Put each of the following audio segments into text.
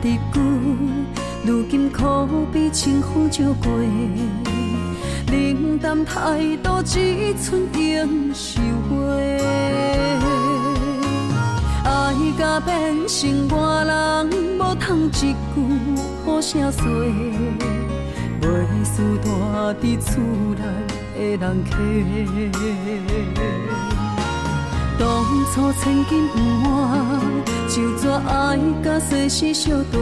伫久，如今可比清风照过。冷淡态度只剩永收回。爱甲变成外人，无通一句好声说。袂输住伫厝内的人客。当初千金不换，就怎爱甲世事相对？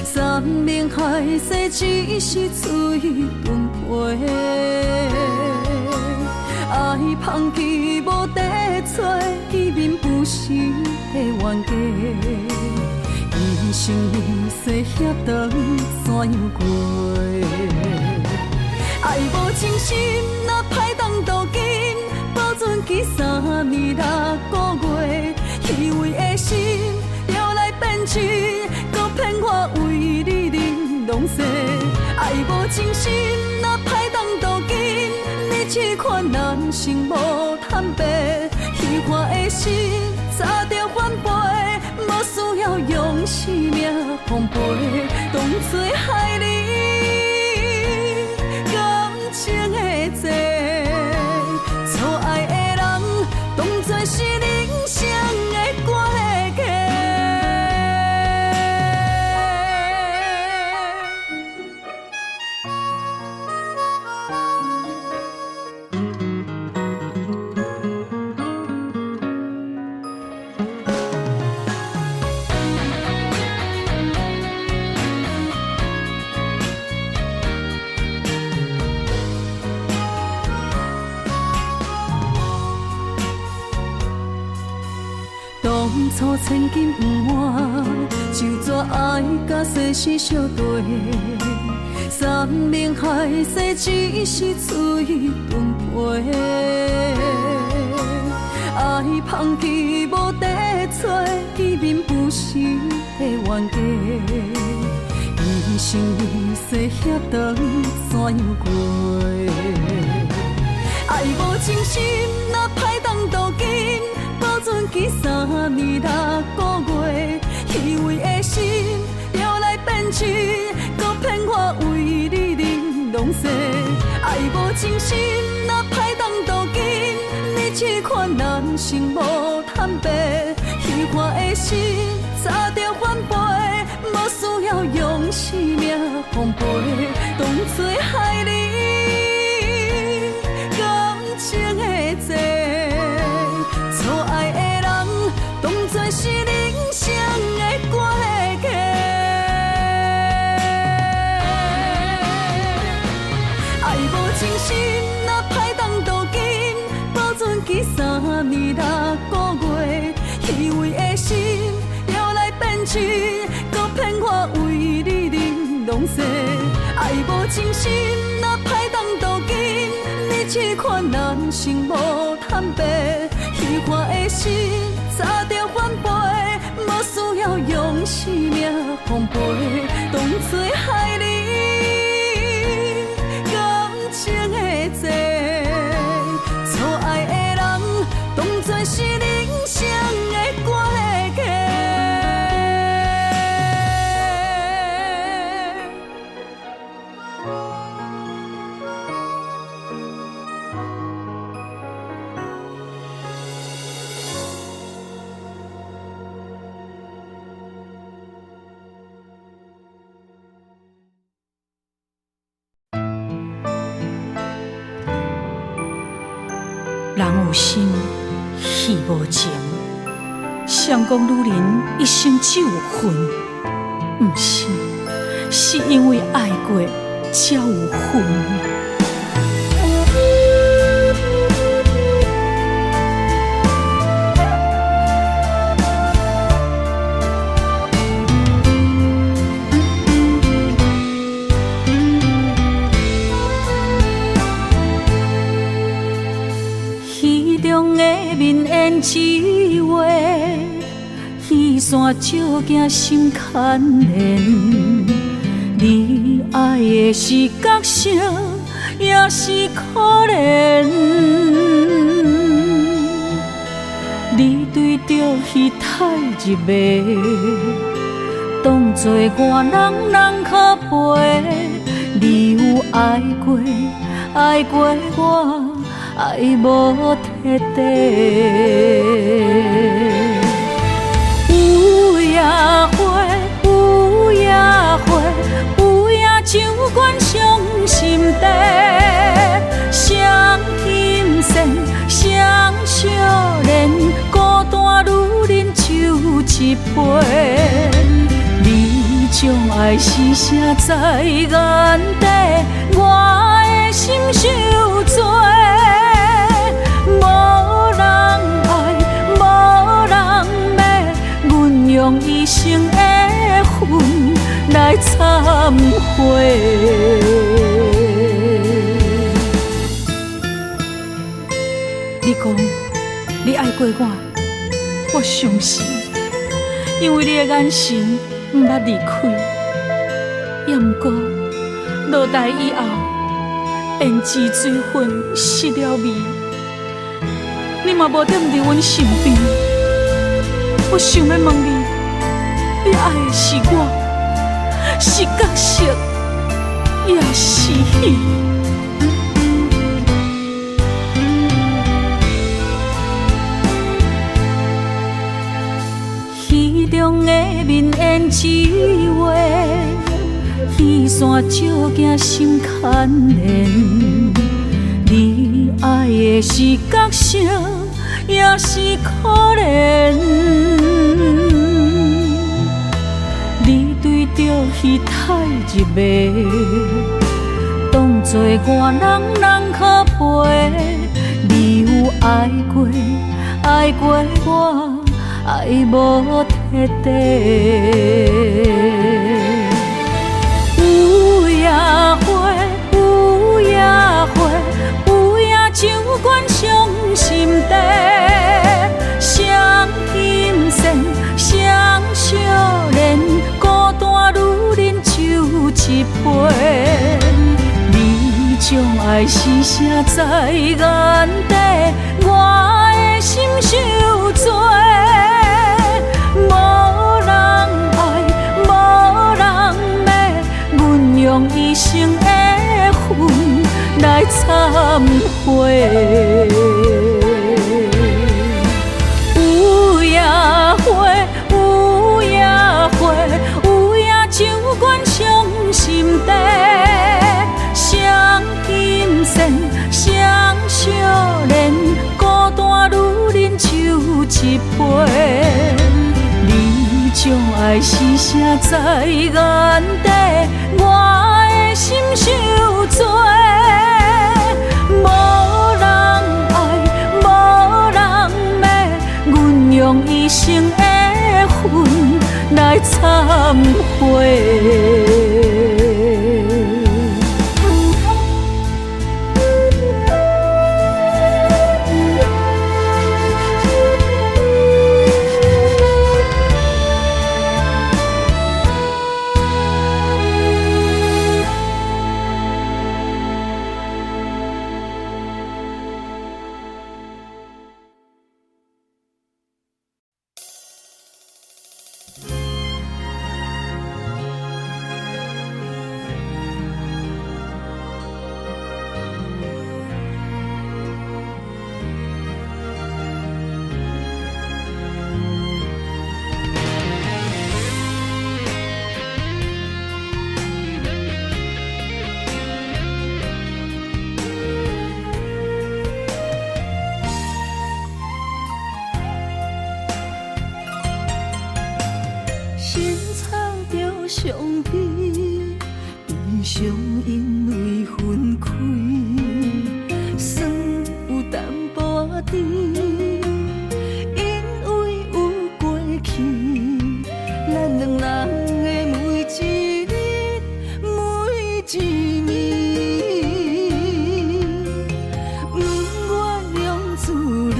山盟海誓只是嘴顿皮，爱放弃无地找，见面不是的冤家。一生一世遐长怎样过？爱无真心，若歹当渡金，保存期3年6个月，虚伪的心摇来变真，搁骗我为你忍浪世。爱无真心，若歹当渡金，你这款人生无坦白，虚幻的心早着反背，无需要用生命奉陪，当作害你感情的债。错爱的人，当作是人生的过客。当初千金不换，就怎爱甲世事相对？山盟海誓只是嘴顿皮，爱放弃无地找，见面不是的冤家。一生一世遐长怎样过？爱无真心，若歹当渡金，保存期3年6个月，虚伪的心摇来变真，搁骗我为你忍浪世。爱无真心，若歹当渡金，你这款人生无坦白，虚幻的心早着反背，无需要用生命奉陪，当作害你感情的债。错爱的人，当作是人生的过客。爱无真心，若歹当渡金，保存期3年6个月，虚伪的心摇来变真，搁骗我为你忍浪世。爱无真心，若歹当渡金，你这款人生无坦白，虚幻的心早着反背，无需要用生命奉陪，当作害你感情的债。错爱的人，当作是人生的过客。人有心，戏无情。相公女人一生只有恨，不是，是因为爱过才有恨。面烟一画，雨伞照镜心牵连。你爱的是角色，也是可怜。你对着彼太入迷，当作我人可陪。你有爱过，爱过我，爱无彻底。有夜花，有夜花，有夜酒馆伤心地，双琴弦，双少年，孤单女人酒一杯。你将爱是写在眼底，我的心受罪。无人爱，无人要，阮用一生的恨来忏悔。你讲你爱过我，我相信，因为你的眼神毋捌离开。也毋过落台以后，胭脂水粉失了味，你嘛无踮伫阮身边。我想要问你，你爱的是我，是角色，也是戏？戏中的面胭脂画，耳线照镜心牵连。你爱的是角色，也是可怜。你对着戏太入迷，当作我人可陪。你有爱过，爱过我，爱无彻底。有夜花，有夜花，有夜酒馆伤心地，双琴弦，双少年，孤单女人酒一杯。你将爱是写在眼底，我的心受罪。无人爱，无人要，阮用一生的恨来忏悔。有夜花，有夜花，有夜酒馆伤心地，双琴弦，双少年，孤单女人酒一杯。你将爱是写在眼底，我的心受罪。无人爱，无人要，阮用一生的恨来忏悔。心插着伤悲，悲伤因为分开，酸有淡薄仔甜，因为有过去，咱两人的每一日每一暝，不愿用自泪，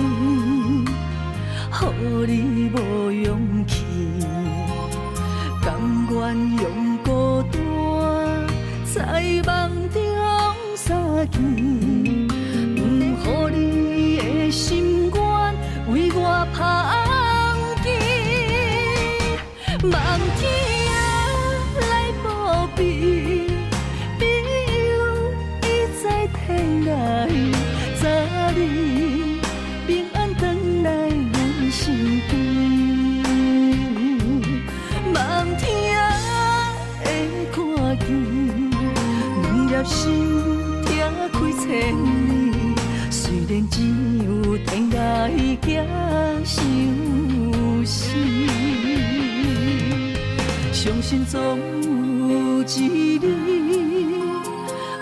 予你无勇气。甘愿用孤单在梦中相见，不予你的心愿为我芳记。梦天边，朋友已在天涯，早日平安回来阮身边。梦听的看见，两粒心拆开千里，虽然只有天涯行相思。相信总有一日，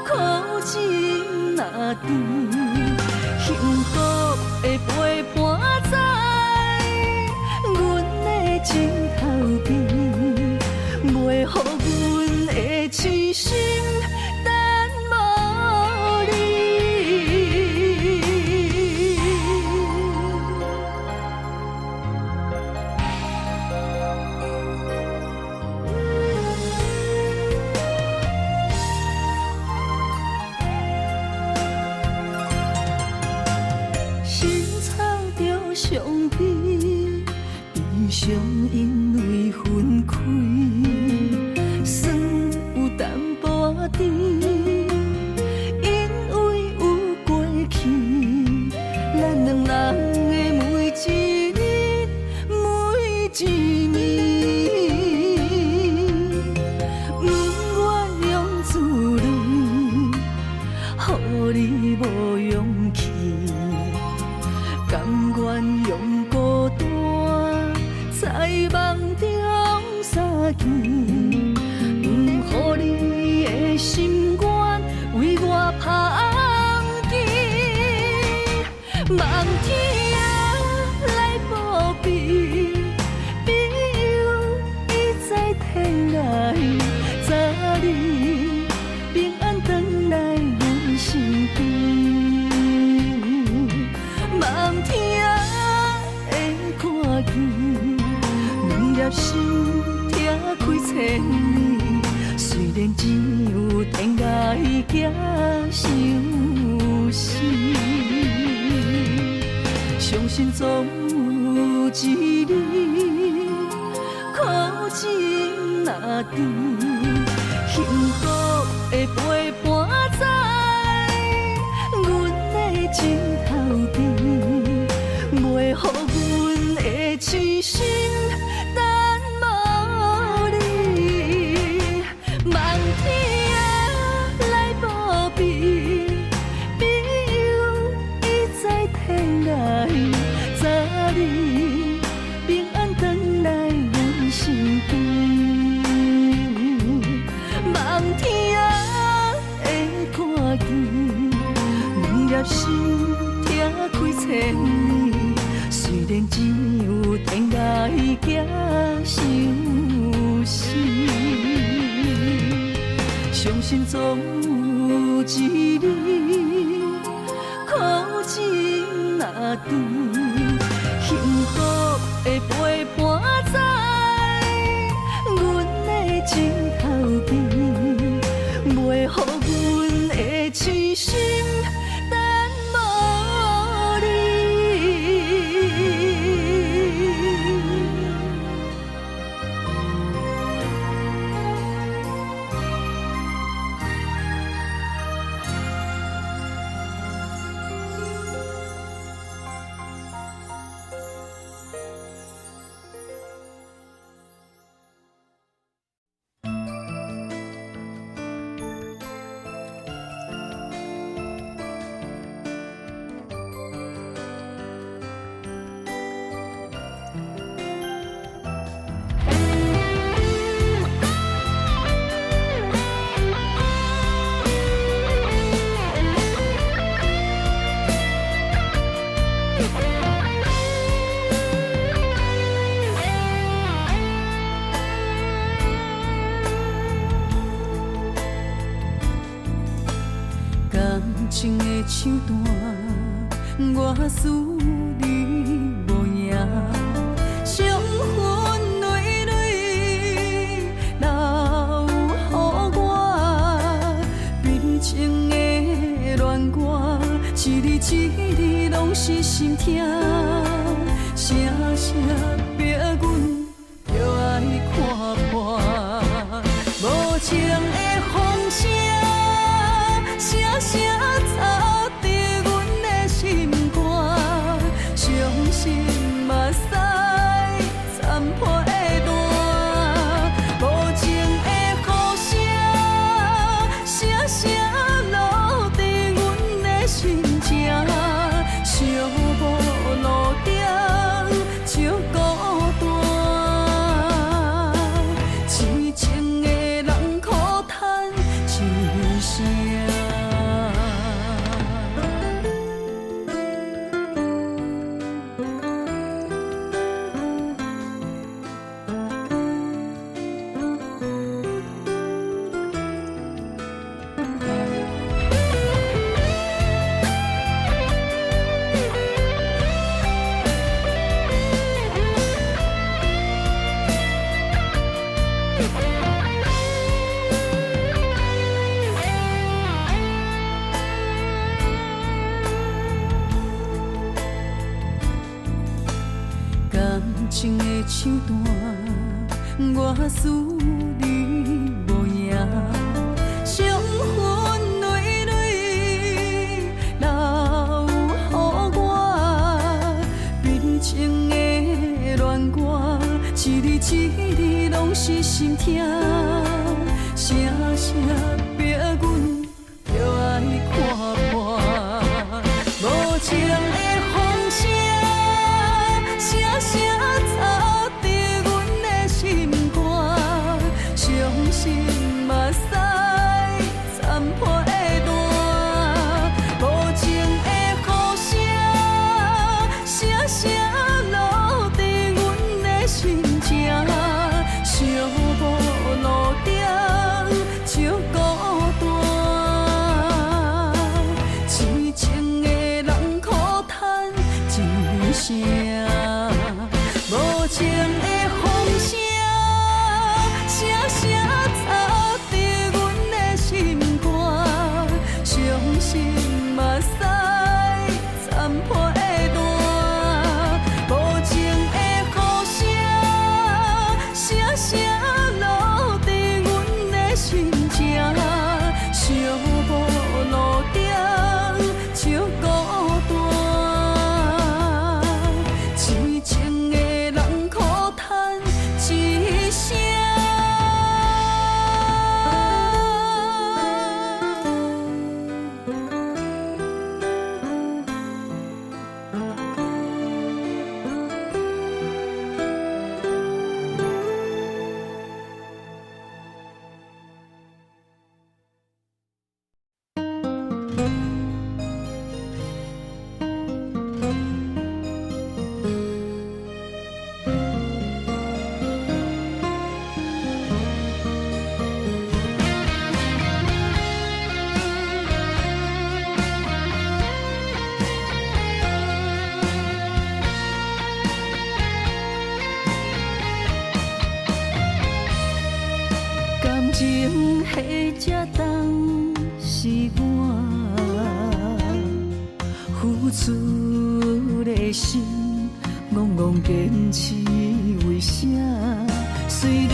苦情若甜，幸福的陪伴在阮的枕头边，袂予阮的痴心等无你。伤悲，悲伤因为分开，酸有淡薄仔甜，因为有过去，咱两人的每一日每一暝，不愿用自泪，予你无勇气。甘愿用孤单，在梦中相见，不予你的心愿为我芳记。梦天来报备，朋友已在天涯，早日平安回来阮身边。梦听的看见，两粒心拆开千里，虽然只有天涯行相思。相信总有一日，苦情若甜，幸福的陪伴在阮的枕头边，袂予阮的痴心等无你。梦天来报备，朋友已在天涯，早日平安回来阮身边。梦天的看见，两粒心拆开千里，虽然只有天涯相思。相信总有一日，苦情若甜，幸福的陪伴在阮的枕头边，袂予阮的痴心等无你。情的手段，我思你无影，伤痕累累留予我，悲情的恋歌，一字一字拢是心痛，声声逼阮着爱看破，无情。的风声，声声吵着阮的心肝，伤心嘛使残破的烂，无情的雨声，声声落在阮的心情，寂寞路顶照孤单，痴情的人苦叹一声。感情的手段，我思你无影，伤痕累累留予我，悲情的恋歌，一字一字拢是心痛，声声逼阮着爱看破，无情的风声。声声吵着阮的心肝，伤心嘛使残破的烂，无情的雨声，声声落在阮的心情，寂寞路顶照孤单，痴情的人苦叹一声。无情的风声，声声吵着阮的心肝，伤心嘛使残破的烂，无情的雨声，声声落在阮的心情，寂寞路顶照孤单，痴情的人苦叹一声。感情迄只重是我付出的心，戆戆坚持为啥？虽然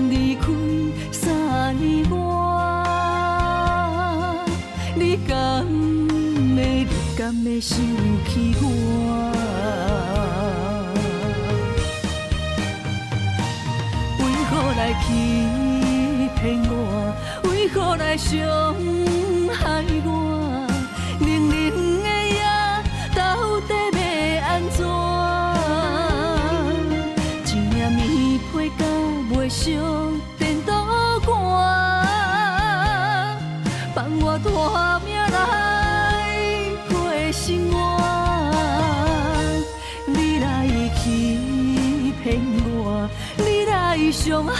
离开三年外，你敢会想起我？为何来欺骗我？为何来伤害我？冷冷的夜，到底要安怎？一领棉被甲袂伤颠倒寒，放我拖命来过生活。你来欺骗我，你来伤害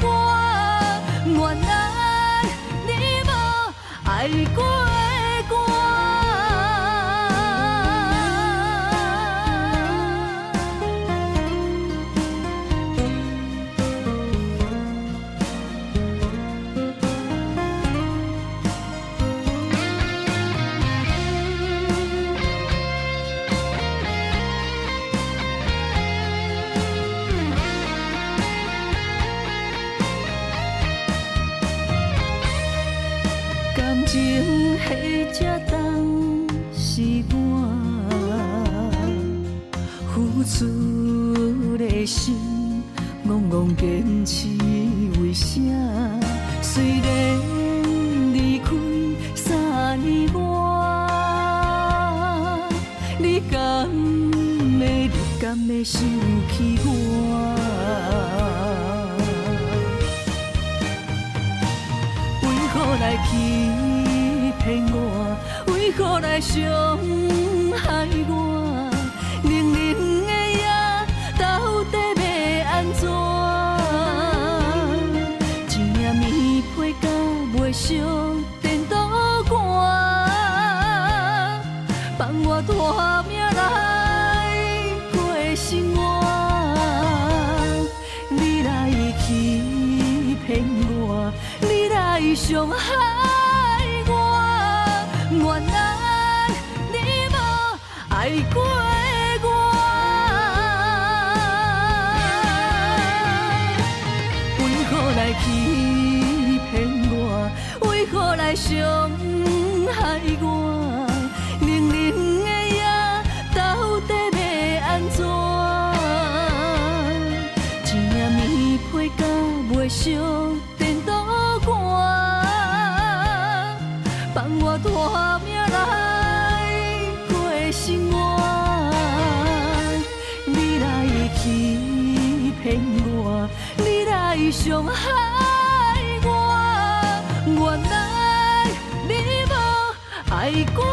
我，原来你无爱过我。情迄只当是我付出的心，憨憨坚持为啥？虽然离开3年外，你敢会想起我？为何来欺骗我？为何来伤害我？冷冷的夜，到底要安怎？一领棉被甲袂烧电倒寒，放我拖命来过生活。你来欺骗我，你来伤害我，原来你无爱过我。为何来欺骗我？为何来伤害我？冷冷的夜，到底要安怎？一领棉被甲袂烧电倒寒，放我拖命来过生活。你来欺骗我，你来伤害我，原来你无爱过我。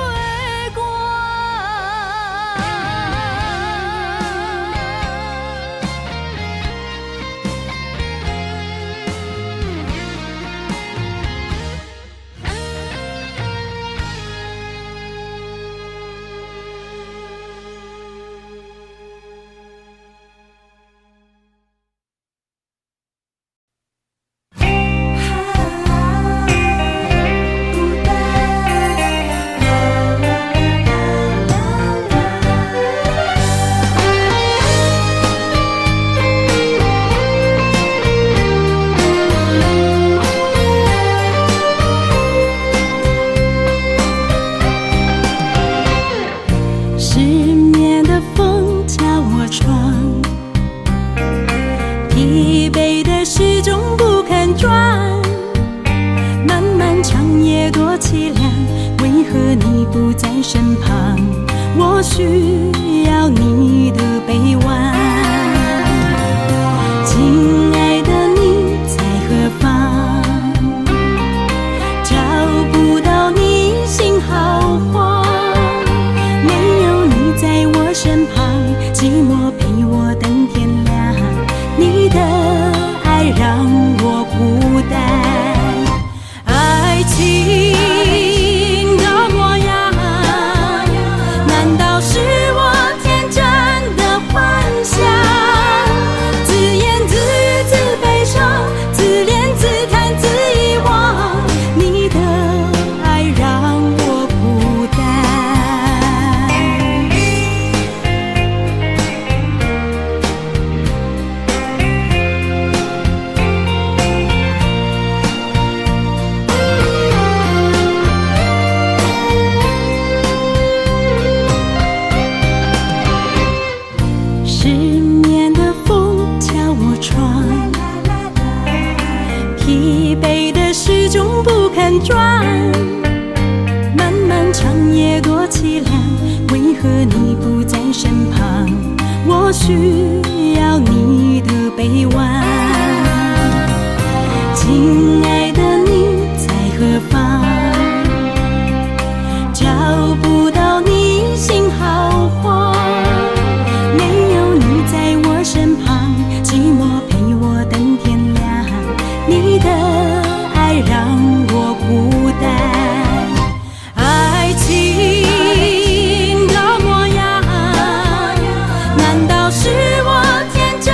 是我天真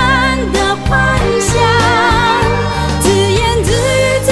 的幻想，自言自语。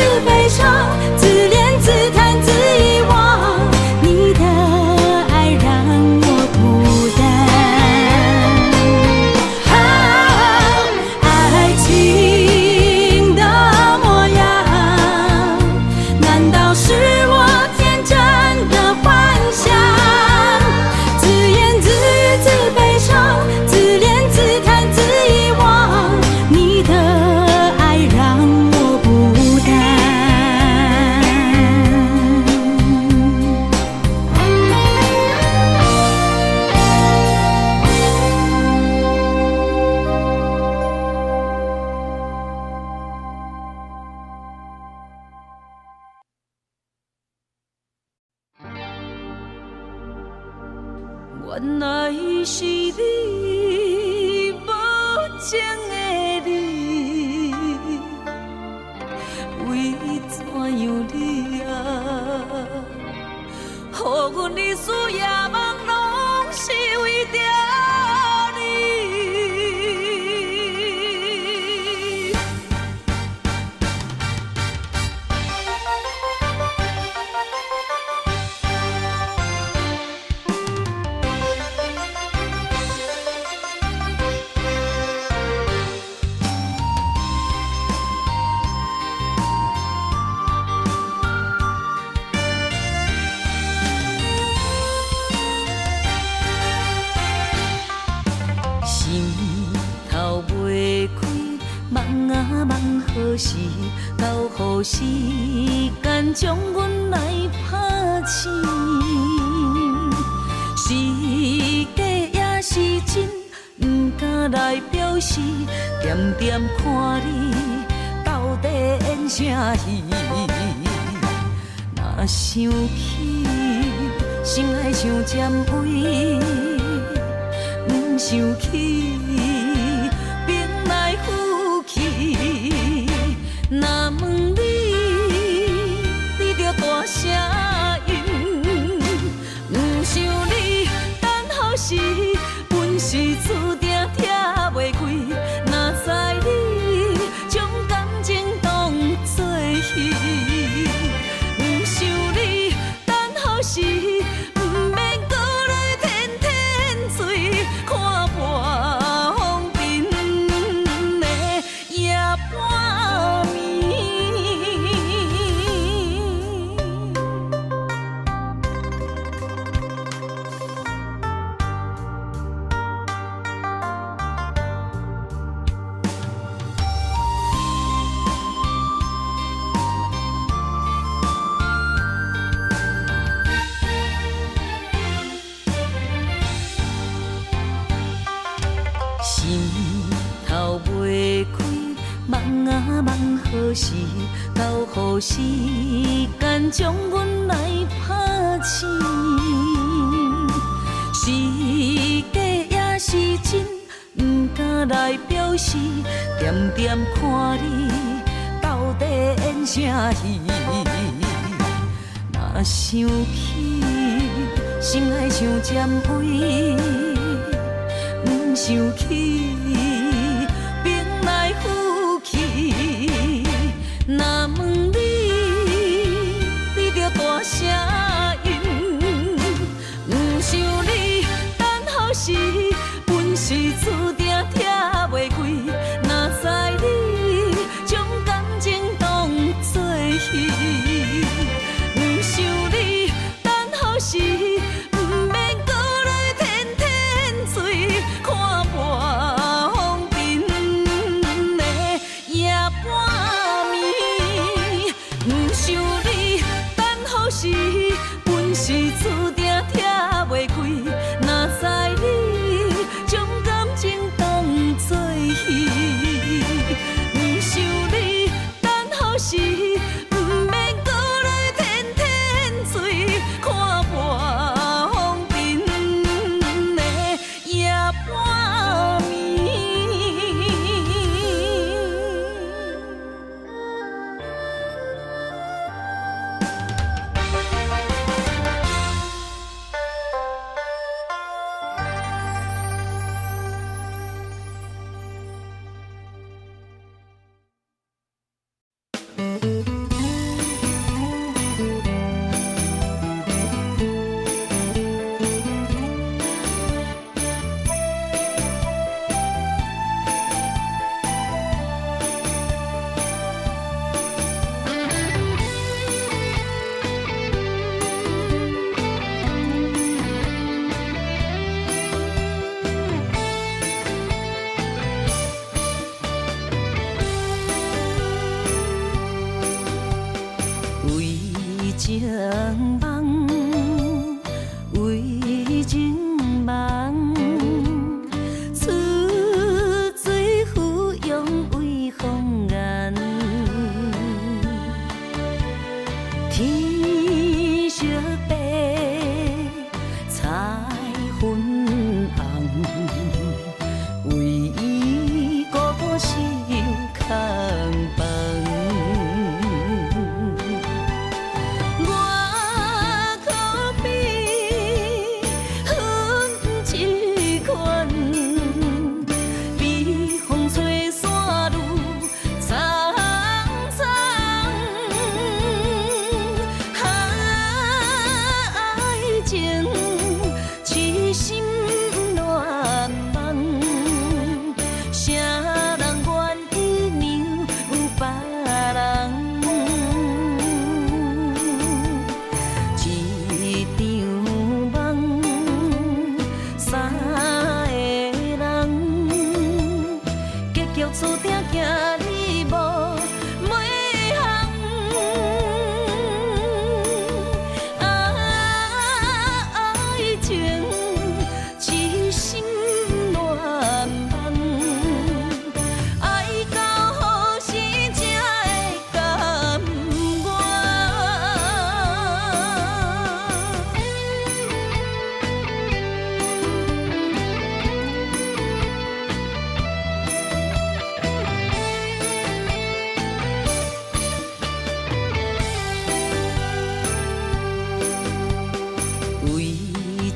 原来是你，无情的你，为怎样你啊？予阮日思夜梦，拢是为着你。何时到予时间将阮来拍醒？是假也是真，不敢来表示。点点看你到底演啥戏？若想起，心爱像尖位，不想起。若问你，你着大声应。不想你等候时，阮是注定拆袂开。若知你将感情当作戏，不想你等候时，不免搁来天天醉，看破风尘的夜半暝。心头袂开，梦啊梦，何时到予时间将阮来拍醒？是假也是真，不敢来表示。点点看你到底演啥戏？若想起，心爱像尖位。不想起，兵来虎去。若问你，你着大声应。不想你等候时，阮是注定拆袂开。若知你将感情当作戏，不想你等候时。阮是注定拆袂开，若知你将感情当作戏，不想你等候时，不免搁来天天醉，看破风尘的夜半暝。情梦，为情梦，出水芙蓉为风眼，天色白，彩云。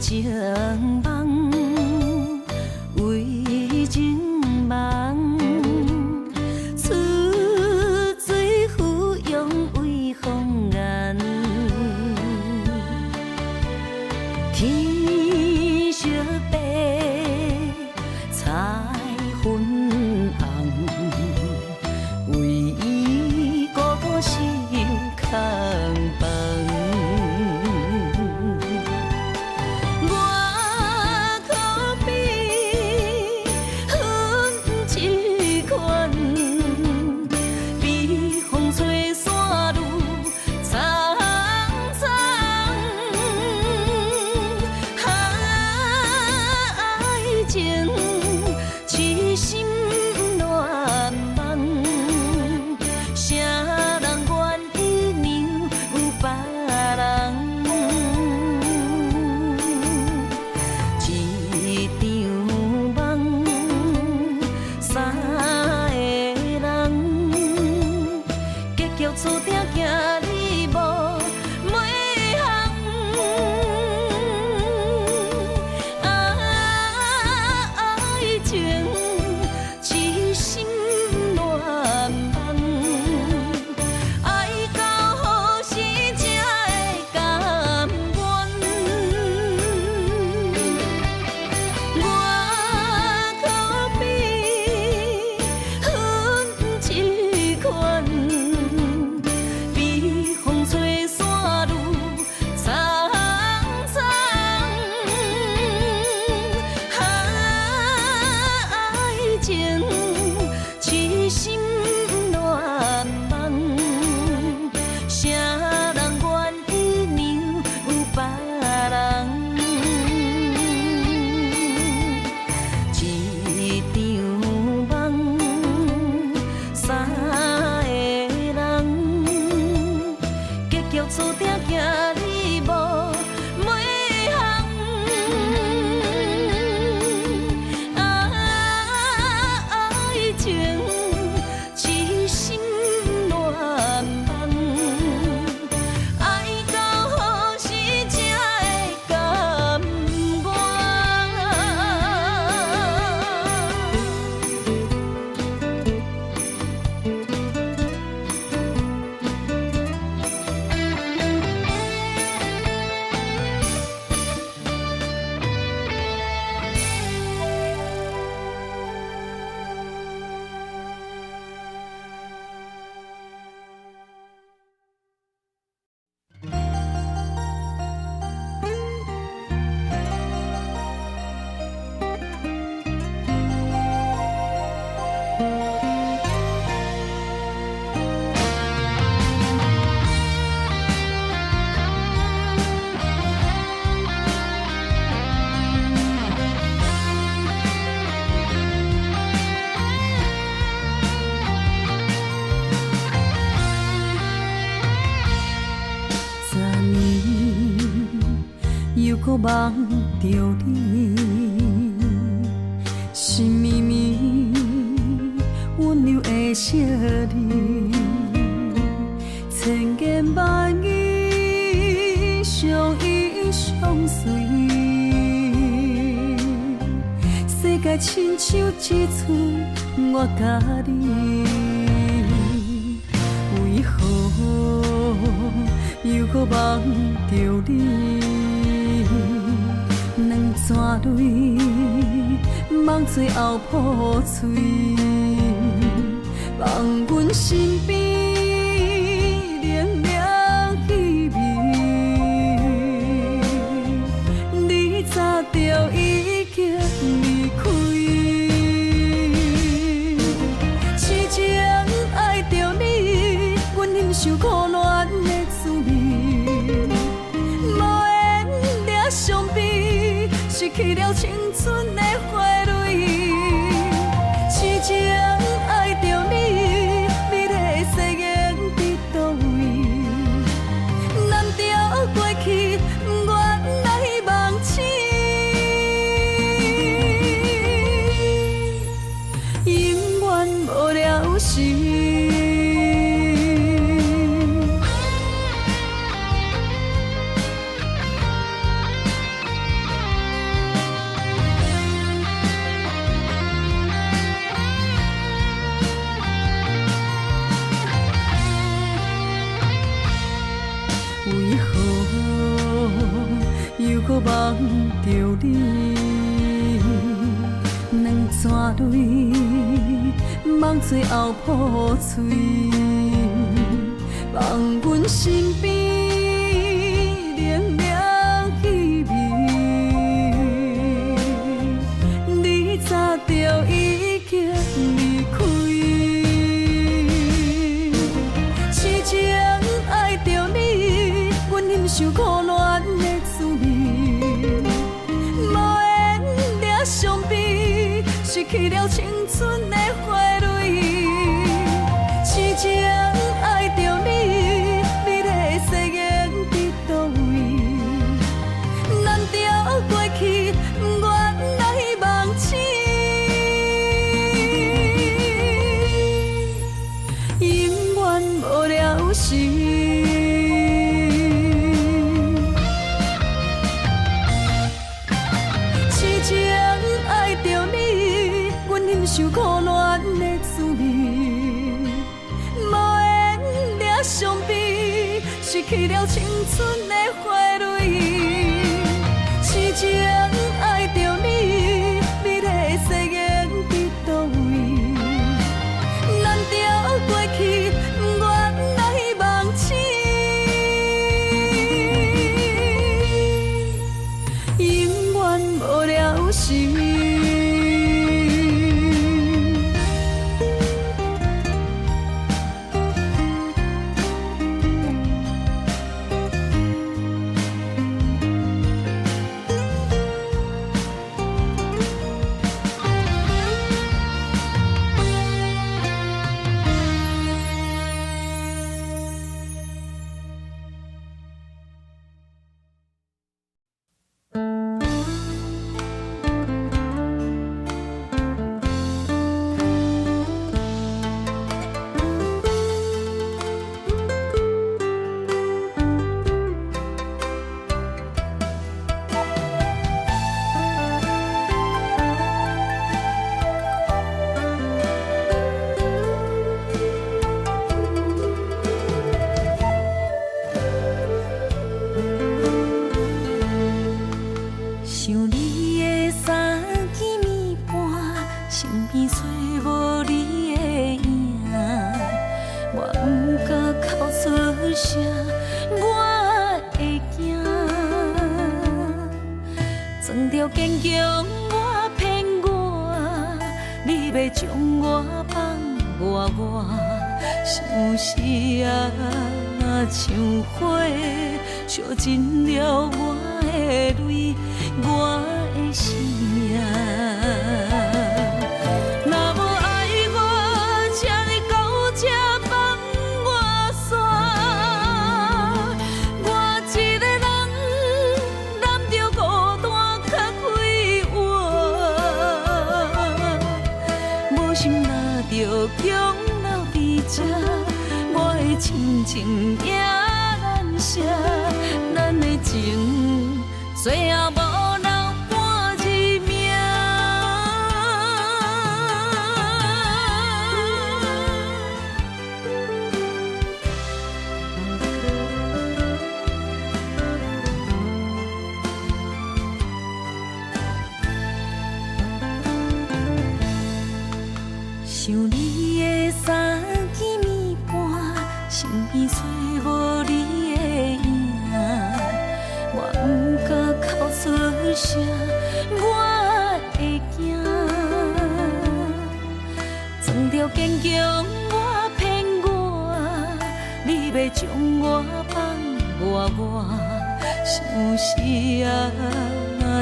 情梦，为情梦，出水芙蓉为风眼，天色白，彩粉红，为伊孤孤守空房。注定行你无袂行，爱情痴心乱梦，爱到何时才会甘愿？我可比阮这款。吹散路苍苍，爱情痴心乱梦，谁人愿意让有别人？一场梦，三个人。注定行你无袂行，爱情痴心乱梦，爱到何时才会甘愿？又搁梦着你，心绵绵温柔的笑脸，千言万语相依相随，世界亲像一寸我甲你，为何又搁梦着你？两串泪，梦最后破碎，放阮身边冷冷气味，你早就已经离开。痴情爱着你，阮忍受苦恋的滋味，无缘俩伤悲。失去了青春的花蕊，痴情爱着你，美丽的世界。你，两串泪，望最后破碎，望阮身边冷冷气味，你早就已经离开。痴情爱着你，阮忍受苦恋的滋味，无缘惹伤悲，失去了青春的花蕊。痴情爱着你，美丽的誓言伫倒位？难调过去，不愿来忘记。永远无了时，痴情爱着你，阮忍受苦恋的滋味，无缘惹伤悲，失去了青春的花蕊。痴情爱着你，美丽的誓言伫倒位？难调过去，不愿来忘记。永远无了时。想你的三更暝半，身边找无你的影，我不敢哭出声，我会惊。装着坚强，我骗我，你要将我放我，想是啊，像火烧尽了我的泪。我的生命，若无爱我，请你到这放我煞。我一个人揽着孤单较快活，无心若着强留伫这，我的亲情也难舍，咱的情最后无。想你的三更暝半，身边找无你的影，我不敢哭出声，我会惊。装着坚强，我骗我，你要将我放我，想是啊，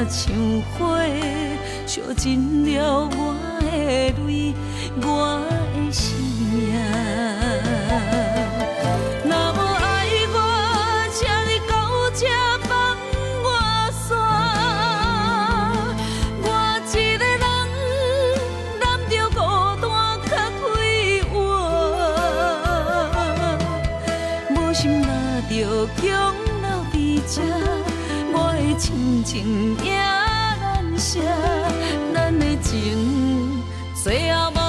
像火烧尽了我的泪。我的生命，若无爱我，请你到这放我煞。我一个人揽着孤单较快活，无心若着强留伫这，我的亲情也难舍，咱的情最后无。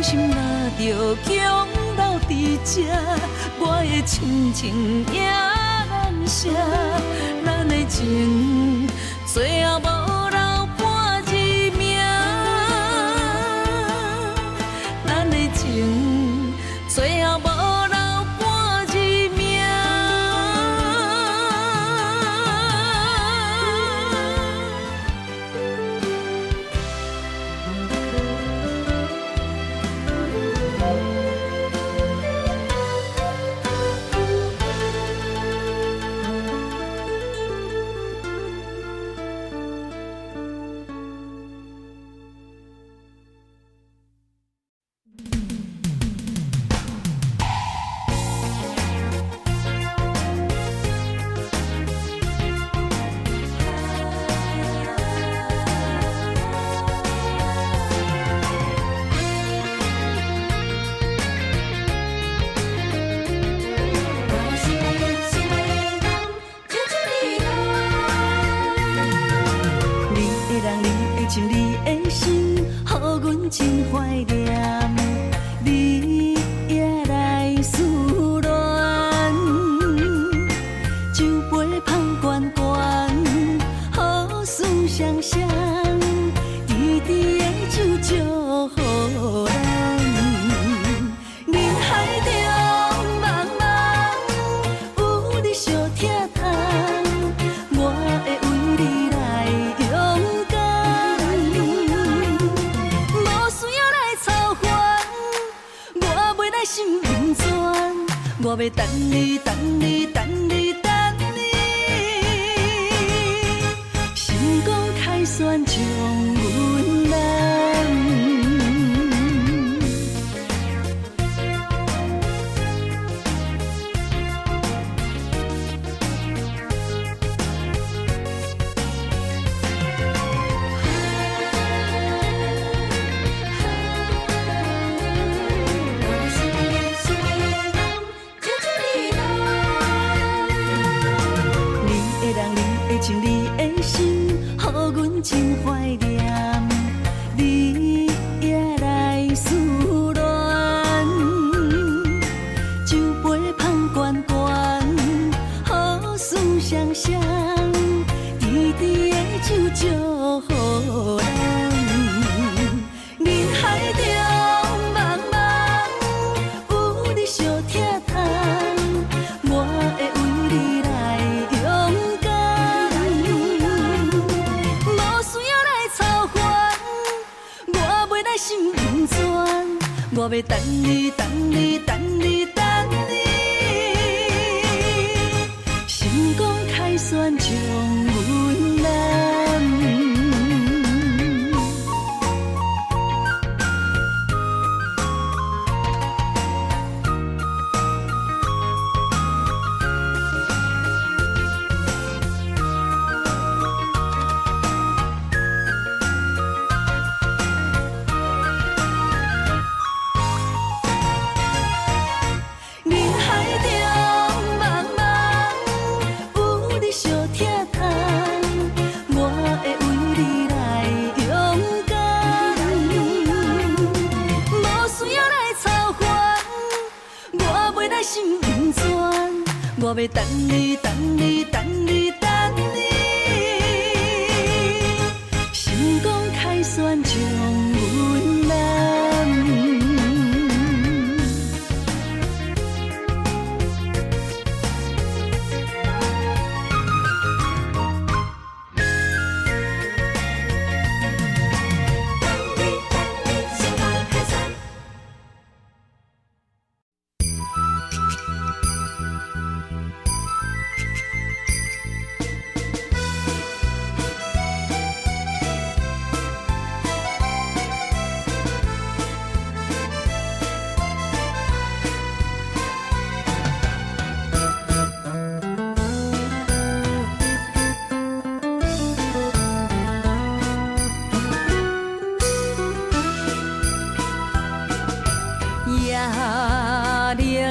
心若着强留伫这，我的亲情也难舍。咱的情最后无留半字名，咱的情最后无留半字名。你的心，予阮真怀念，你也来思恋。酒杯捧悬悬，好事双双，甜甜的酒祝福咱。人海中茫茫，有你相疼痛，我会为你来勇敢。心不全，我要等你，等你，等你，等你。心光开旋将阮揽。情你的心，予阮真怀念，你也来思恋。酒杯捧悬悬，好事双双，甜甜的酒祝福咱。人海中茫茫，有你相疼痛，我会为你来勇敢。心不全，我要等你，等你，等你，等你。心光开旋将阮揽。心不全，我要等你，等你，等你，等你。心光开旋将阮揽。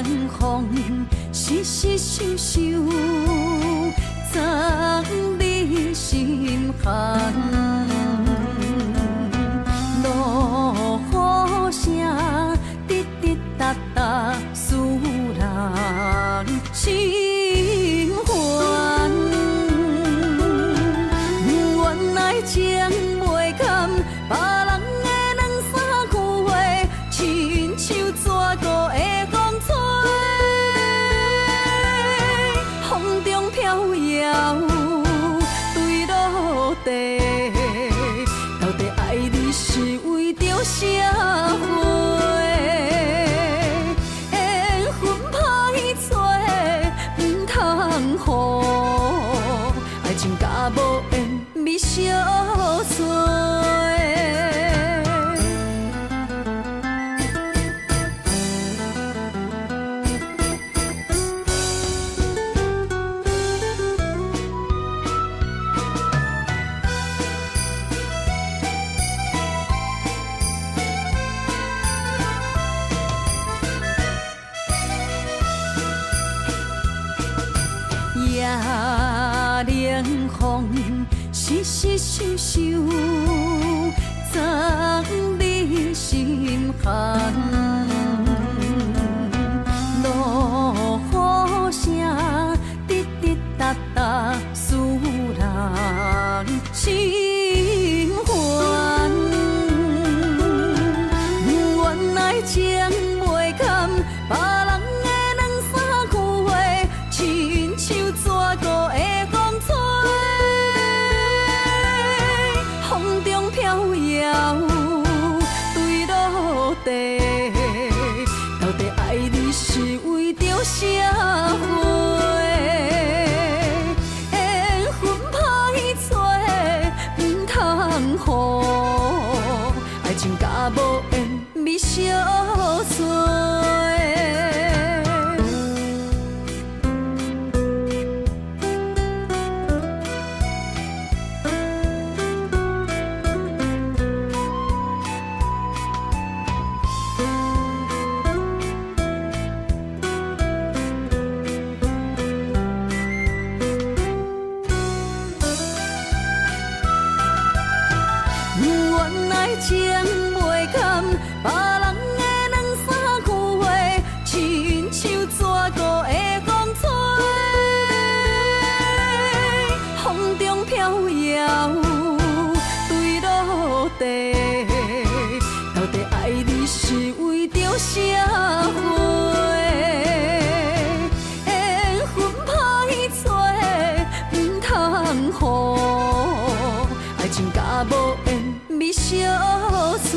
冷风细细想想，藏你心坎。落雨声一时想想，藏你心坎。落雨声，滴滴答答，使人心烦。原来情袂堪，别人的两三句话，亲像蛇骨的风吹，风中飘摇，坠落地。到底爱你是为着啥货？缘分歹找，唔通予爱情甲无缘咪相随。原来情袂堪，别人的两三句话，亲像蛇骨的风吹，风中飘摇，坠落地。到底爱你是为着啥货？缘分歹找，唔通予爱情甲无缘咪相随。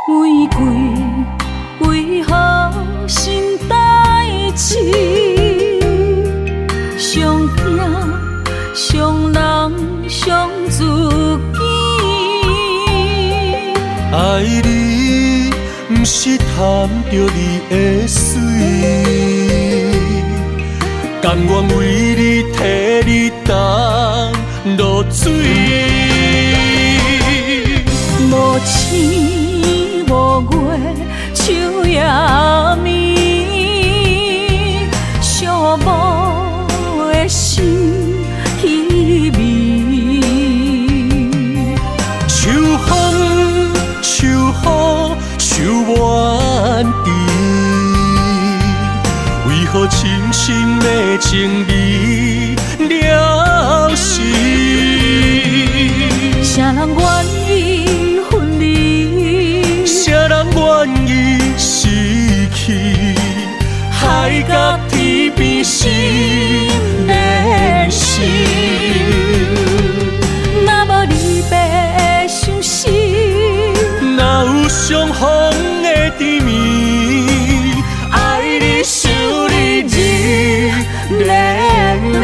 玫瑰为何心代志？上惊上人上自己。爱你不是贪着你的水，甘愿为你替你担落水。无星无月，秋夜暝，寂寞的心稀微。秋风秋雨秋满地，为何深深的情味了时？啥人愿意分离？啥人愿意失去？海角天边心连心。若无离别伤心，哪有相逢的甜蜜？爱你想你日连绵。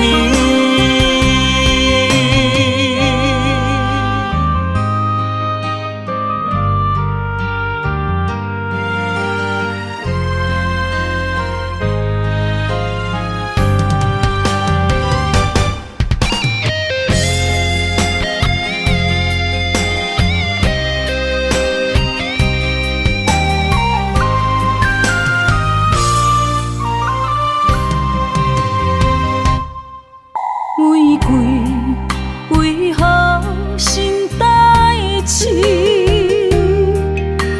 玫瑰为何心代志？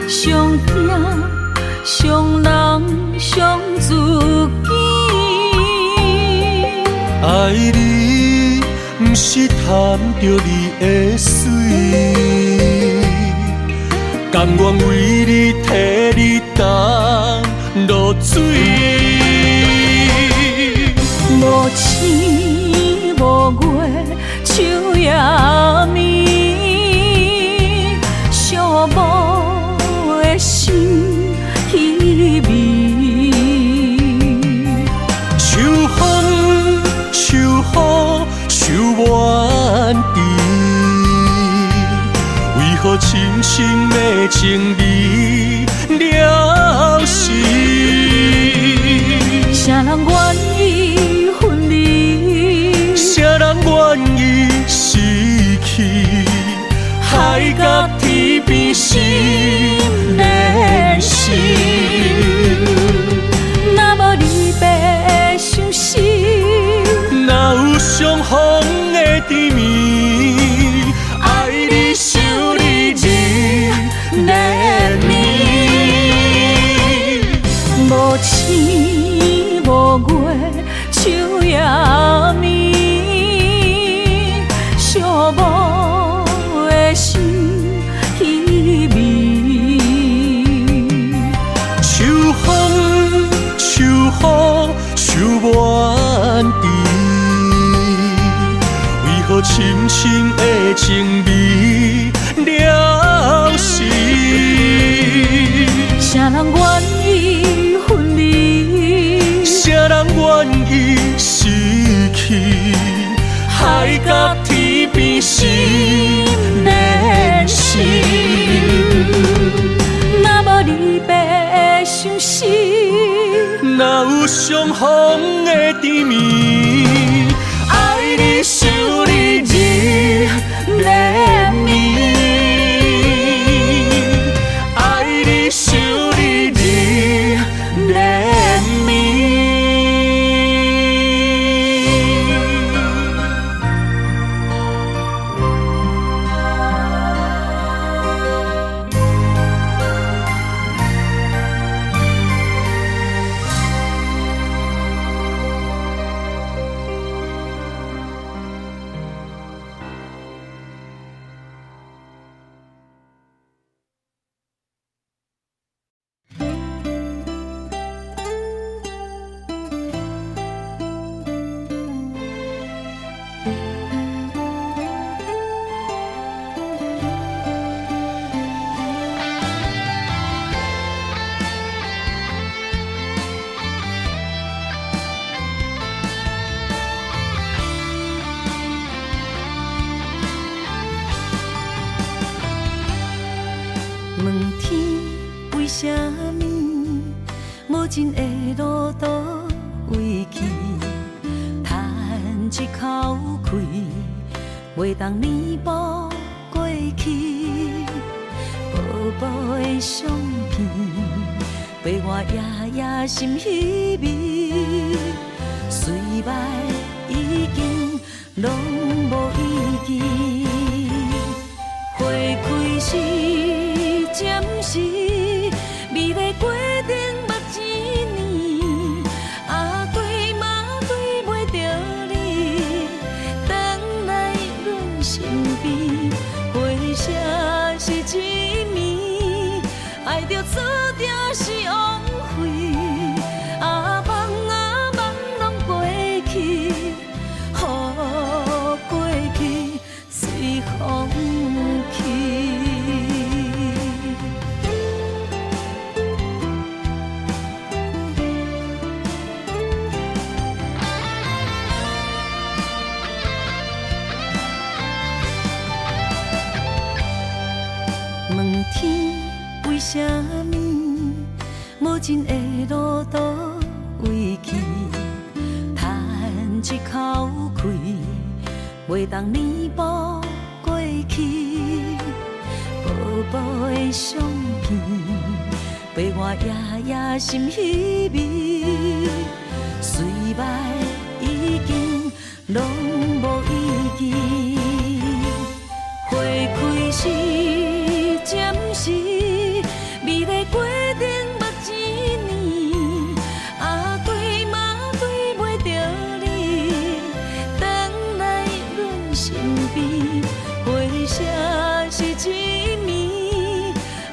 上惊上人上自己。爱你不是贪着你的水，甘愿为你替你担落水。无星无月，秋深深的情味了时，啥人愿意分离？啥人愿意失去？海角天边心连心。若无离别伤心，哪有相逢的甜蜜？爱你想你日连绵。无星无月，秋夜暝，寂寞的心稀微。秋风秋雨秋满地，为何深深的情味了时？啥人愿意分离？啥人愿意失去？海角天边心连心。若无离别伤心，哪有相逢的甜蜜？爱你想你日连绵，爱你想你日连绵。问天为什么无情的路途为去，叹一口气，袂当弥补过去。薄薄的相片，陪我夜夜心稀微。虽然已经拢无意义，花开时暂时，美丽过程目一年，啊对嘛对袂着你，返来阮身边，回声是一暝，爱着错着是枉费，啊梦拢过去，予过去随风去。问天为什么无情的路途为去，叹一口气，袂当弥补过去。薄薄的相片，陪我夜夜心稀微。虽然已经拢无意义，花开时暂时，美丽过程目一年，啊对嘛对袂着你，返来阮身边，回声是一暝，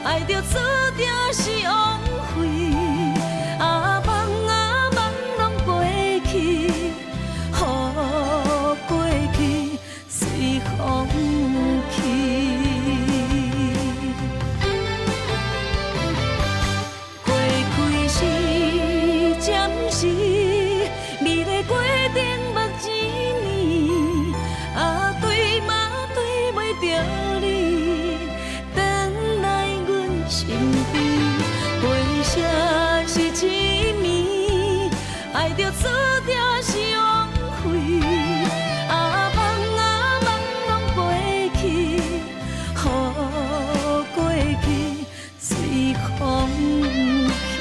爱着错着是枉费，啊梦拢过去，予过去随风去。声是一暝，爱着注定是枉费。梦拢过去，予过去随空去。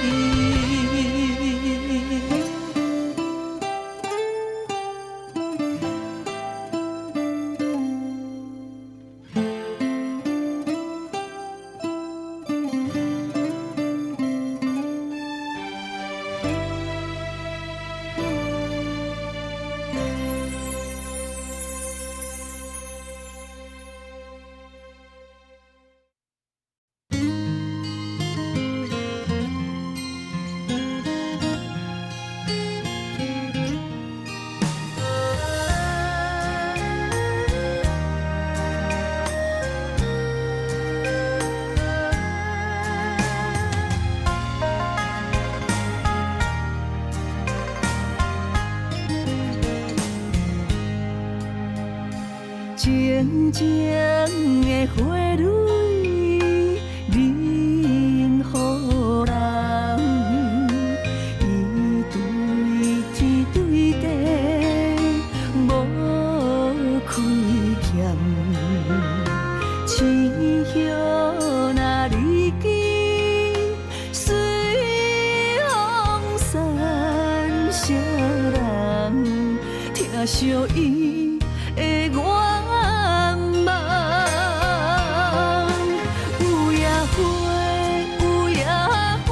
静静的花蕊，任予人伊对天对地无亏欠。青叶若离枝，随风散，谁人听惜伊的愿望？有野花，有野花，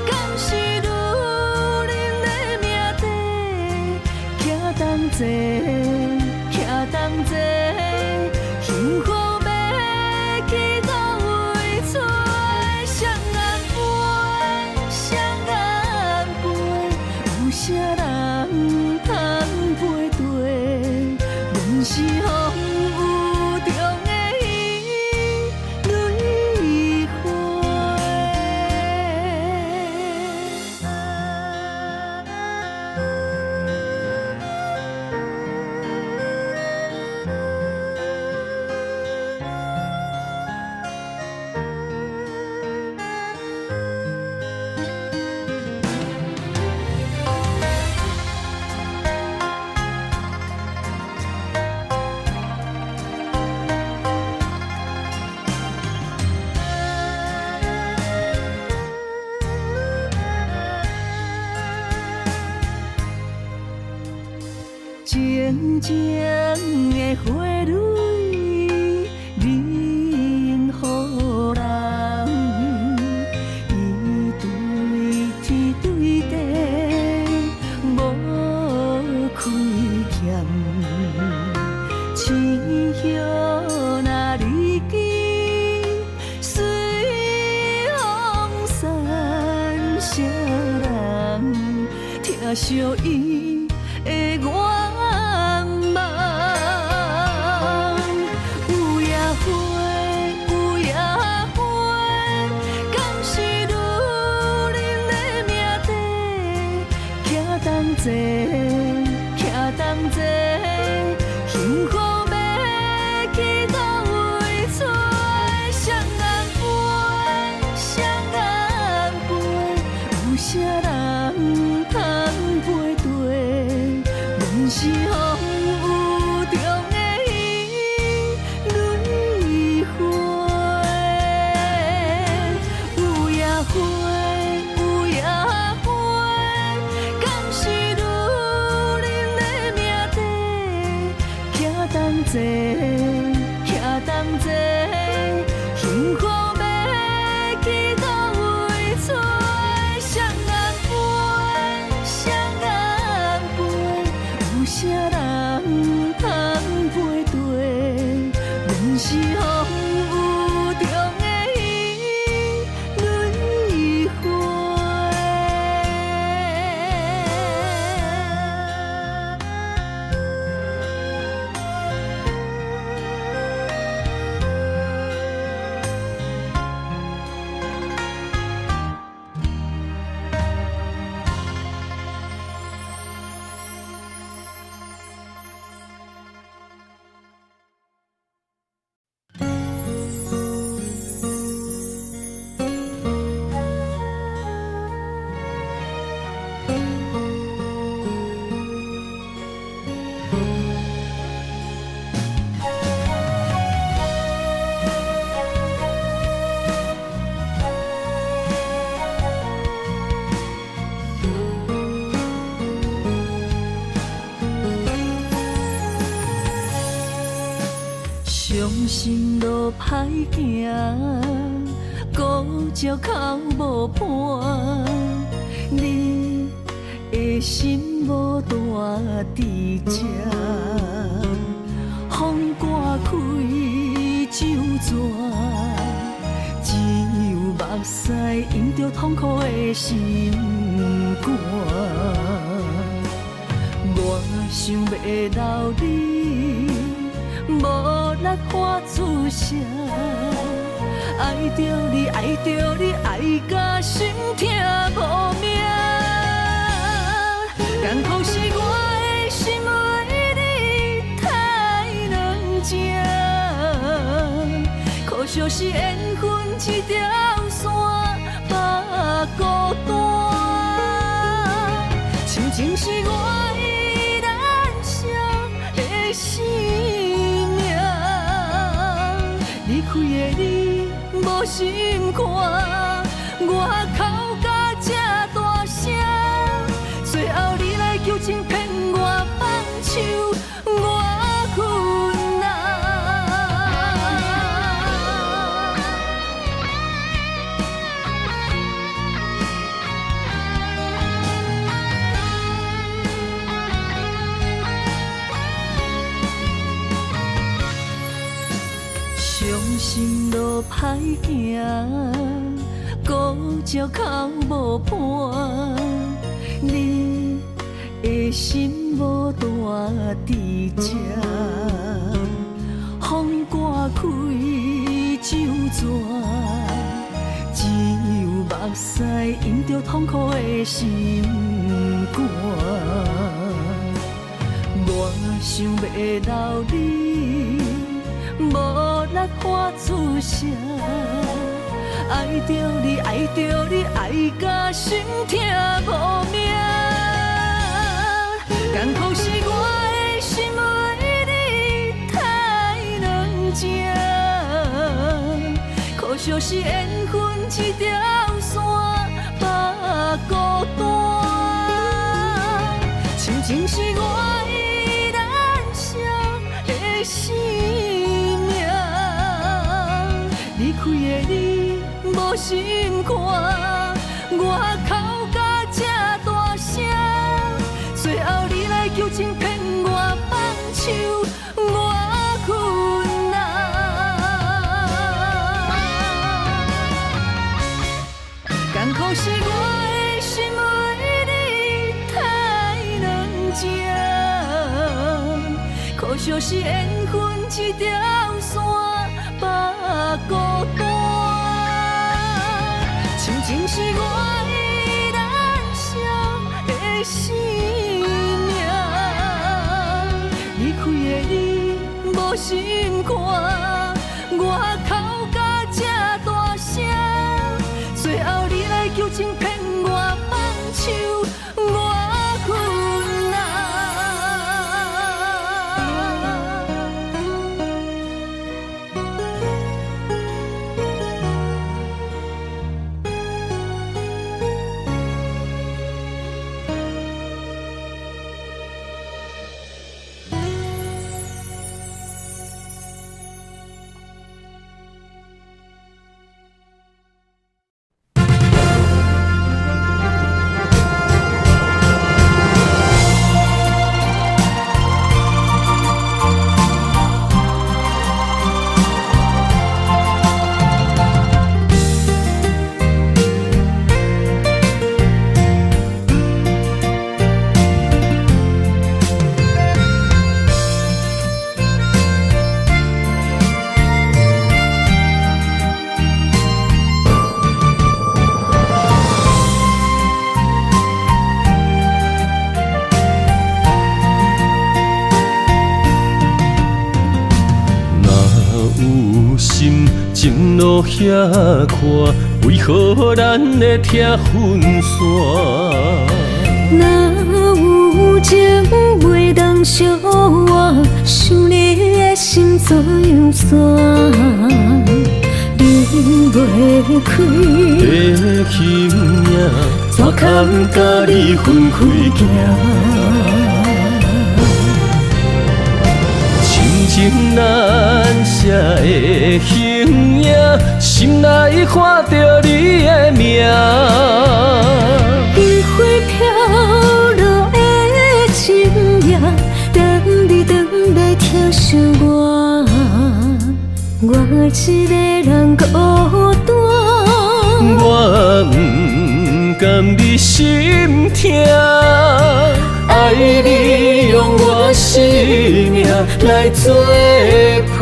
敢是女人的命题？徛同齐，徛同齐，幸福要去倒位找？双眼飞，双眼飞，有啥人通配对？阮是风雨中的伊蕊花。静静的花蕊，任予人伊对天对地无亏欠。青叶若离枝，随风散，谁人听惜伊的愿望？有野花，有野花，敢是女人的命题？徛同齐，徛同齐，幸福要去倒位找？双眼飞，双眼飞，有啥人通配对？阮是风雨中的伊蕊花。有野花，有野花，敢是女人的命题？徛同齐，徛同齐，幸福要去倒位找？双眼飞，双眼飞，有啥人通配对？阮是风雨中的伊蕊心路歹行，孤石口无伴。你的心无大伫这，风刮开酒泉，只有目屎淹着痛苦的心肝。我想要留你，无力发出声。爱着你，爱着你，爱甲心痛无命。艰苦是我的心为你太软情，可惜是缘分一条线把孤单。亲情是我依然伤的生命，离开的你无心看，我哭甲这大声，最后你来求情骗我放手，我困难。伤心路歹行，孤石口无伴。你的心无大伫这，风刮开酒泉，只有目屎淹着痛苦的心肝。我想要留你，无力发出声。爱着你，爱着你，爱甲心痛无命。艰苦是我的心为你太软情，可惜是缘分一条线把孤单。亲情是我依然伤的生命，离开的你无心看，我哭甲这大声，最后你来求情骗我放手，我困难。艰苦是我的心为你太软情，可惜是缘分一条线把孤单。亲情是我依然伤的生命，离开的你无心看，我哭甲这大声，最后你来求情骗我放手，我困难。情路遐宽，为何咱会拆分线？若有情袂当相换，想你的心怎样散？离袂开的轻影，怎堪甲你分开行？亲情难舍的形影，心内看着你的名。余晖飘落的深夜，等你回来疼惜我，我一个人孤单。我不甘你心痛，爱你用我生命来作伴。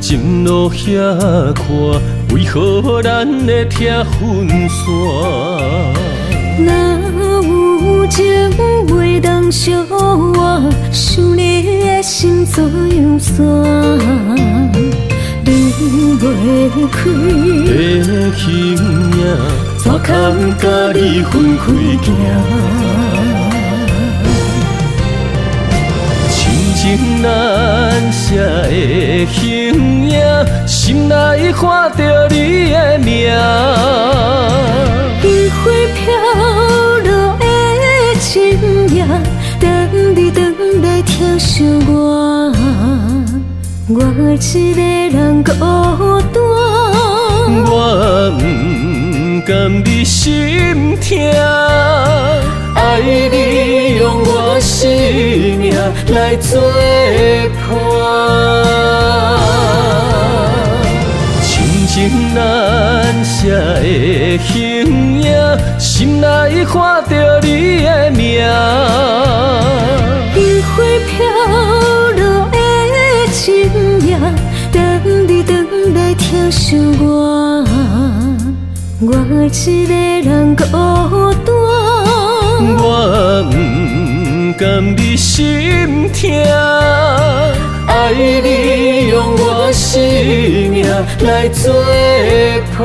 情路遐宽，为何咱会拆分散？若有情袂当相活，想你的心怎样散？离袂开的形影，怎堪甲你分开行？情难舍的形影，心内看着你的名。余晖飘落的深夜，等你回来疼惜我，我一个人孤单。我不甘你心痛，爱你用我生命来作伴。情难舍的形影，心内看着你的名。余晖飘落的深夜，等你回来疼惜我，我一个人孤单。我不甘你心痛，爱你用我生命来作伴。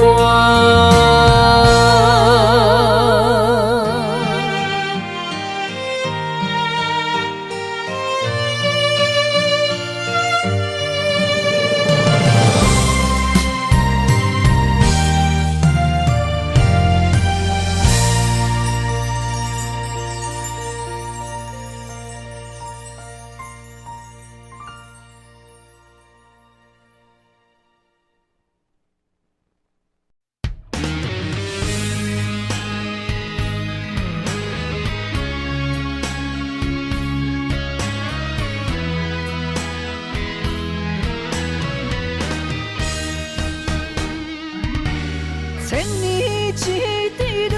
千年一滴泪，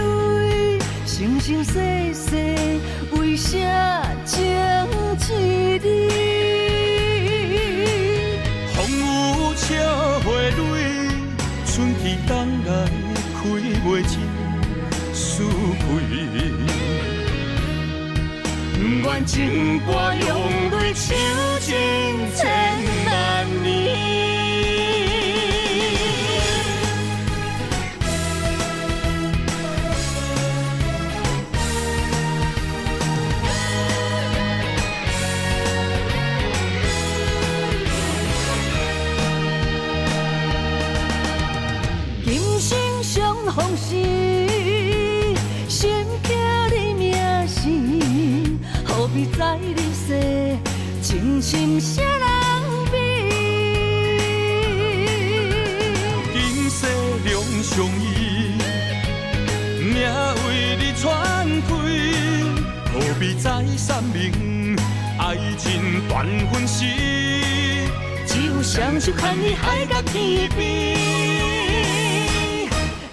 生生世世为啥情一你？风雨笑花蕊，春去冬来开袂尽思开。不愿情歌用泪抽尽千万年。往事，心刻你名字，何必在人世，情深谁人比？今世两相依，命为你传开，何必再三明？爱情断分时，只有双手牵你海角天边。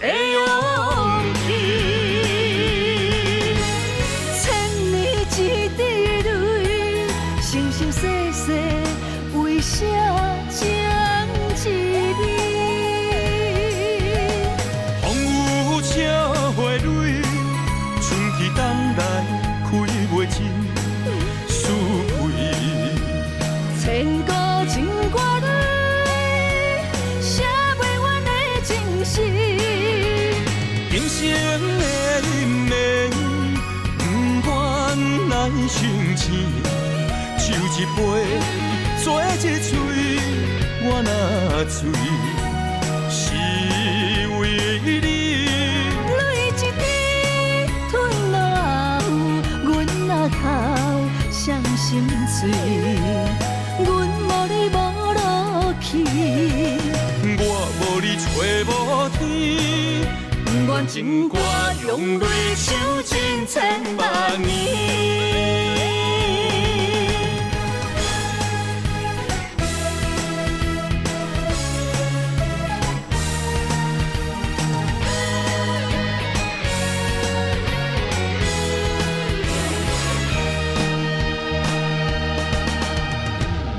的勇气，千年一滴泪，生生世世为啥情一你？风雨笑花蕊，春去冬来开袂尽思开。千古情歌里，写袂完的情诗。今生的生钱，酒一杯，做一嘴，我若醉，是为你。泪一滴吞落喉，阮若哭伤心碎，阮无你无落去，我无你找无天。阮情歌用泪唱尽千万年。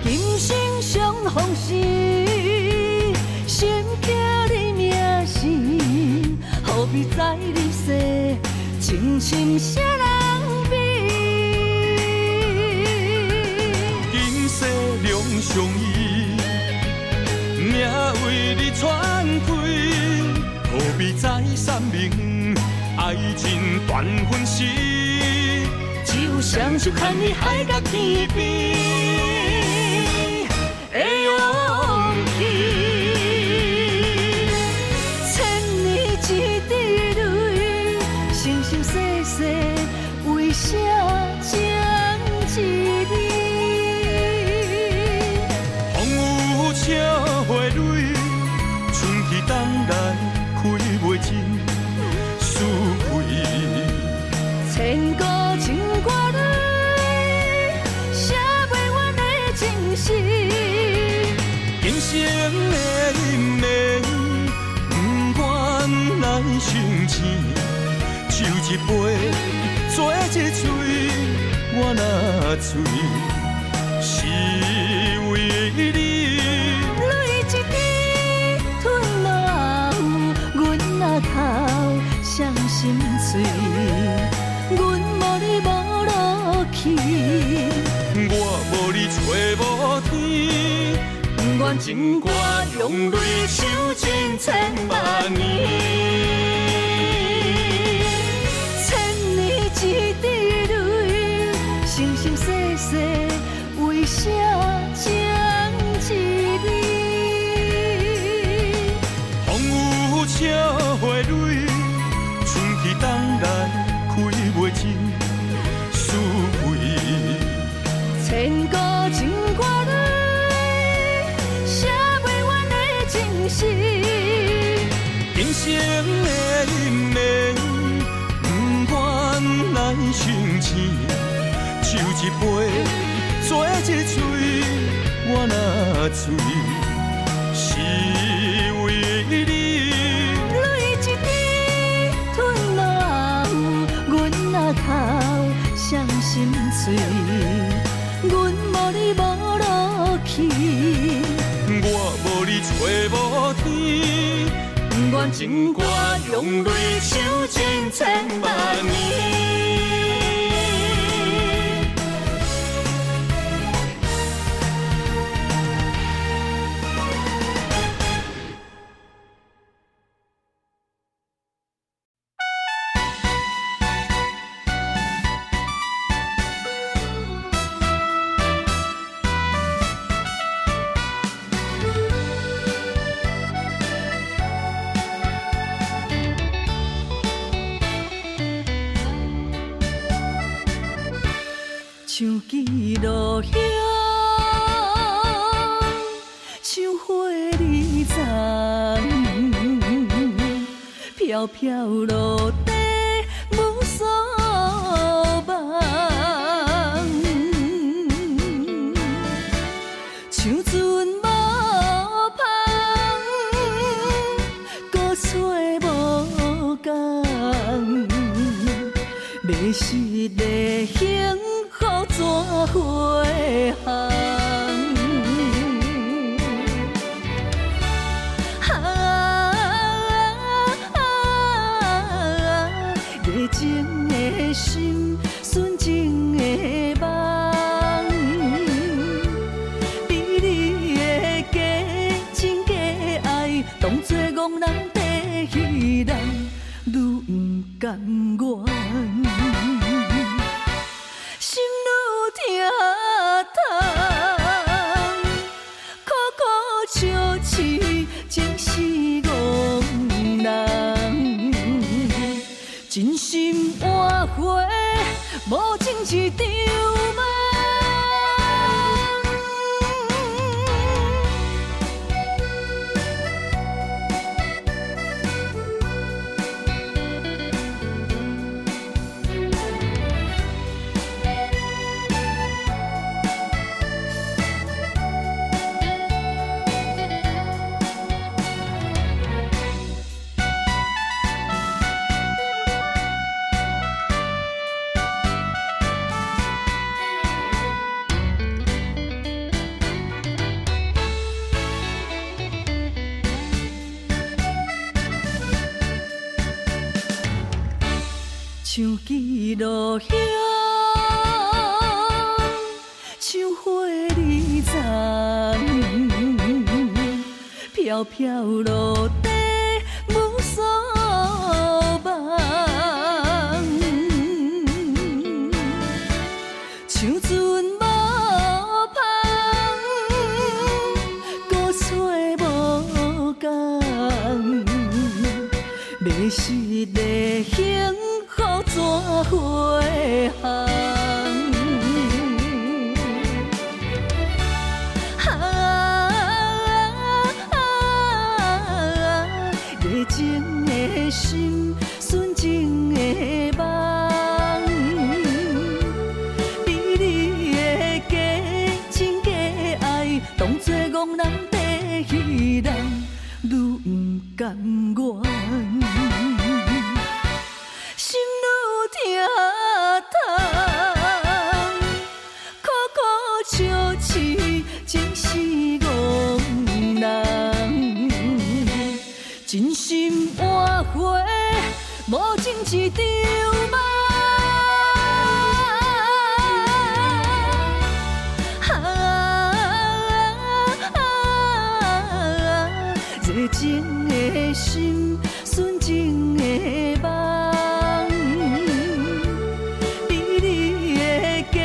今生相逢时，心刻你名字，何必在你世，情深谁人比？今世两相依，命为你传开，何必再三明？爱情断分时，只有双手牵你海角天边。的勇气，千年一滴泪，生生世世为啥情一字？风雨笑花蕊，春去冬来开袂尽，思开。千古情歌里，写袂完的情诗。今生的因缘，不愿来生钱，酒一杯，做一嘴，我若醉，是为你。泪一滴吞落喉，阮若哭伤心碎，阮无你无落去，我无你找无天。阮情歌用泪唱尽千万年，千年一滴泪，生生世世为啥情一字？风雨笑花蕊，春去冬来开袂尽，思开。千古情歌里，写袂完的情诗。今生的因缘，不愿来生钱，酒一杯，做一嘴，我若醉，是为你。泪一滴吞落喉，阮若哭伤心碎，阮无你无落去，我无你找无天。阮情歌用泪唱尽千万年。像记录响，像花儿丛，飘飘落地无所望。像船无帆，搁找无工，迷失的幸福怎回航？热情的心，纯情的梦，比你的假情假爱，当作憨人地戏人，愈不甘愿。情一场梦。像记录响，像花儿丛，飘飘落地无所望，像船无帆，搁吹无降，迷失的幸福怎回航？热情的心，纯情的梦，美丽的假情假爱，当作憨人在戏人，愈不甘愿。心愈疼痛，苦苦笑痴，真是憨人。真心换回无情一场梦。热情的心，纯情的梦，美丽的假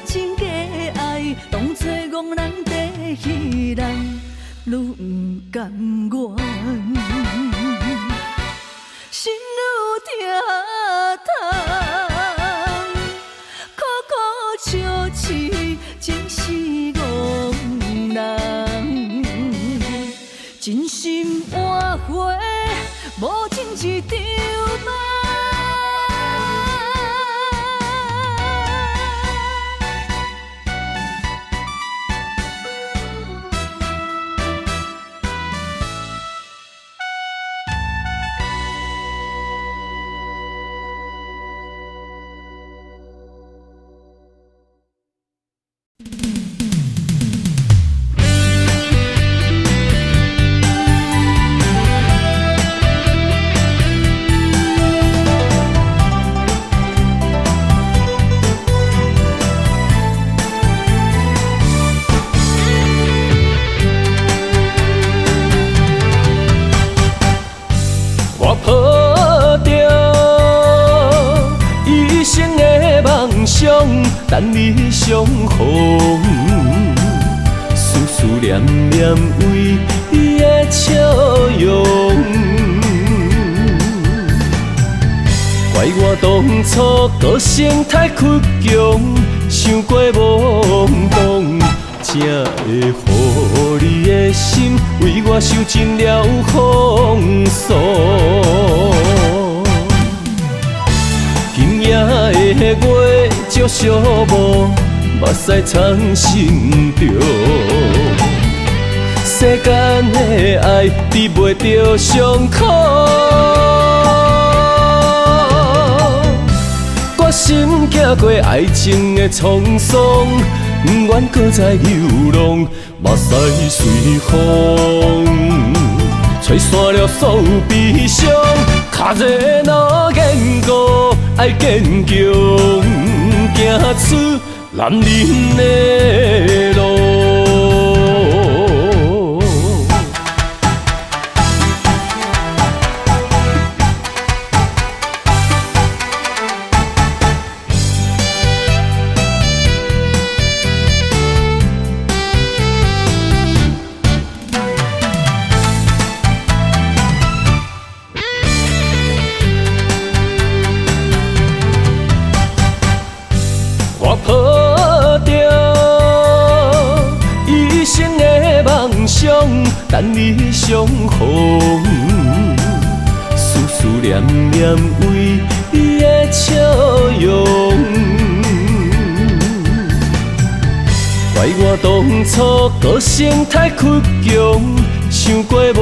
情假爱，当作憨人在戏人，愈不甘愿。心愈疼痛，苦苦笑痴，真是憨人。真心换回无情一场梦。我抱着一生的梦想，等你相逢。思念念为你的笑容，怪我当初个性太倔强，想过懵懂。才会予你的心为我受尽了风霜。今夜的月照寂寞，目屎藏心中。世间的爱治袂着伤口，决心行过爱情的沧桑。不愿搁再流浪，目屎随风，吹散了所有悲伤。脚热若坚固，爱坚强，行出男人的路。等你相逢。思念念为伊的笑容，怪我当初个性太倔强，想过懵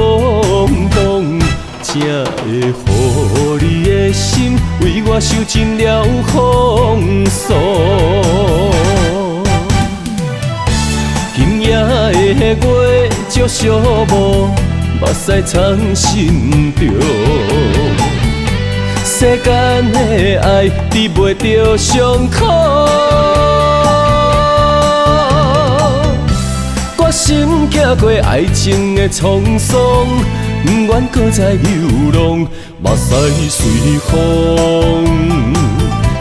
懂，才会予你的心为我受尽了风霜。今夜的月照寂寞，目屎藏心中。世间的爱治袂着伤口，决心行过爱情的沧桑，不愿搁再流浪，目屎随风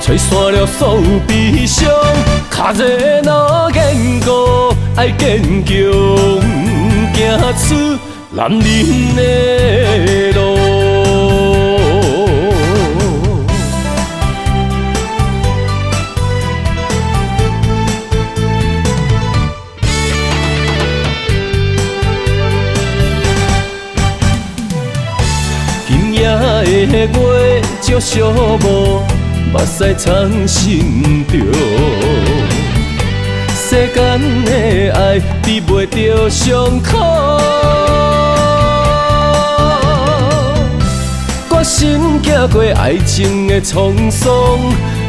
吹散了所有悲伤。脚热若坚固，爱坚强，行出男人的路。的月照寂寞，目屎藏心中。世间的爱治袂着伤口，决心行过爱情的沧桑，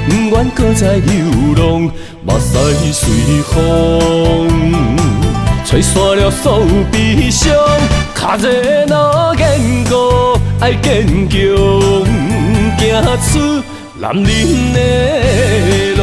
不愿搁再流浪，目屎随风吹散了所有悲伤。脚热若坚固，爱坚强，行出男人的路。